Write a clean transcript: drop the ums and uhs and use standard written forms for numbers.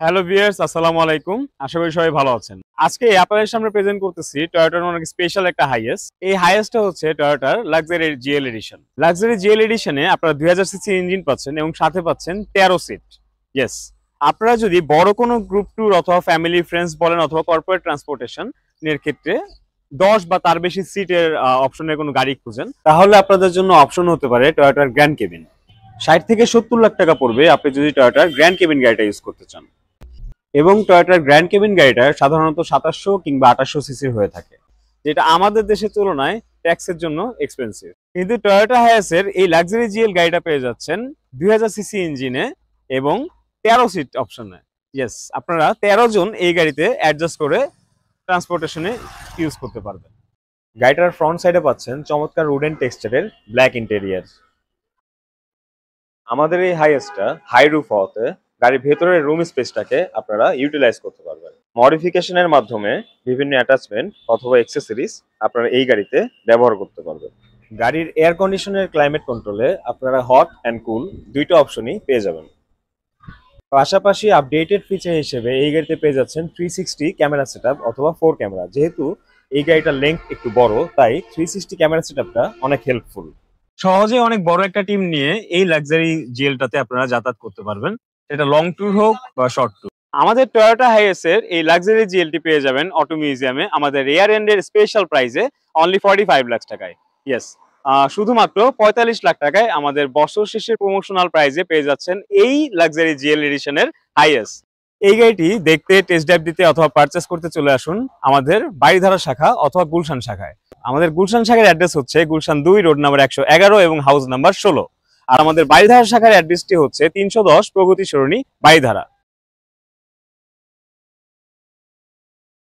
Hello viewers, আসসালামু আলাইকুম। আশা করি সবাই ভালো আছেন। আজকে আপনাদের সামনে প্রেজেন্ট করতেছি টয়োটার অনেক স্পেশাল একটা হাইয়েস্ট। এই হাইয়েস্টটা হচ্ছে টয়োটার luxury GL edition. Luxury GL এডিশনে আপনারা 2000 সিসি ইঞ্জিন পাচ্ছেন এবং সাথে পাচ্ছেন 13 সিট। ইয়েস, আপনারা যদি বড় কোনো গ্রুপ ট্যুর অথবা ফ্যামিলি ফ্রেন্ডস বলেন অথবা কর্পোরেট ট্রান্সপোর্টেশন এর ক্ষেত্রে 10 বা তার বেশি সিটের অপশনের কোনো গাড়ি খুঁজেন, তাহলে আপনাদের জন্য অপশন হতে পারে টয়োটার গ্র্যান্ড কেবিন। 60 থেকে 70 লাখ টাকা পড়বে আপনি যদি টয়োটার গ্র্যান্ড কেবিন গাড়িটা ইউজ করতে চান। এবং টয়োটার গ্র্যান্ড কেবিন গাড়িটা সাধারণত 2700 কিংবা 2800 সিসির হয়ে থাকে, যেটা আমাদের দেশের তুলনায় ট্যাক্সের জন্য এক্সপেন্সিভ। কিন্তু টয়োটা হায়াসের এই লাক্সারি জিএল গাড়িটা পেয়ে যাচ্ছেন 2000 সিসি ইঞ্জিনে এবং 13 সিট অপশনে। ইয়েস, আপনারা 13 জন এই গাড়িতে অ্যাডজাস্ট করে ট্রান্সপোর্টেশনে ইউজ করতে পারবেন। গাড়িটার ফ্রন্ট সাইডে পাচ্ছেন চমৎকার উডেন টেক্সচারের ব্ল্যাক ইন্টেরিয়ার। আমাদের এই হাইয়েস্টটা হাই রুফ হওয়াতে গাড়ির ভেতরের রুম স্পেসটাকে আপনারা ইউটিলাইজ করতে পারবেন। মডিফিকেশনের মাধ্যমে বিভিন্ন অ্যাটাচমেন্ট অথবা অ্যাক্সেসরিজ আপনারা এই গাড়িতে ব্যবহার করতে পারবেন। গাড়ির এয়ার কন্ডিশনের ক্লাইমেট কন্ট্রোলে আপনারা হট অ্যান্ড কুল দুইটা অপশনই পেয়ে যাবেন। পাশাপাশি আপডেটেড ফিচার হিসেবে এই গাড়িতে পেয়ে যাচ্ছেন 360 ক্যামেরা সেটআপ অথবা 4 ক্যামেরা। যেহেতু এই গাড়িটার লেন্থ একটু বড়, তাই 360 ক্যামেরা সেটআপটা অনেক হেল্পফুল। সহজে অনেক বড় একটা টিম নিয়ে এই লাক্সারি জিএলটাতে আপনারা যাতায়াত করতে পারবেন, এটা লং ট্যুর হোক বা শর্ট ট্যুর। আমাদের টয়োটা হাইয়েস্টের এই লাক্সারি জিএলটি পেয়ে যাবেন অটো মিউজিয়ামে আমাদের রেয়ার এন্ডের স্পেশাল প্রাইসে অনলি 45 লাখ টাকায়। ইয়েস, শুধুমাত্র 45 লাখ টাকায় আমাদের বছর শেষের প্রমোশনাল প্রাইসে পেয়ে যাচ্ছেন এই লাক্সারি জিএল এডিশনের হাইয়েস্ট। এই গাড়িটি দেখতে, টেস্ট ড্রাইভ দিতে অথবা পারচেস করতে চলে আসুন আমাদের বাড়িধারা শাখা অথবা গুলশান শাখায়। আমাদের গুলশান শাখার অ্যাড্রেস হচ্ছে গুলশান 2 রোড নাম্বার 111 এবং হাউস নাম্বার 16। আর আমাদের বাড়িধারা শাখার অ্যাড্রেসটি হচ্ছে 310 প্রগতি সরণি বাড়িধারা।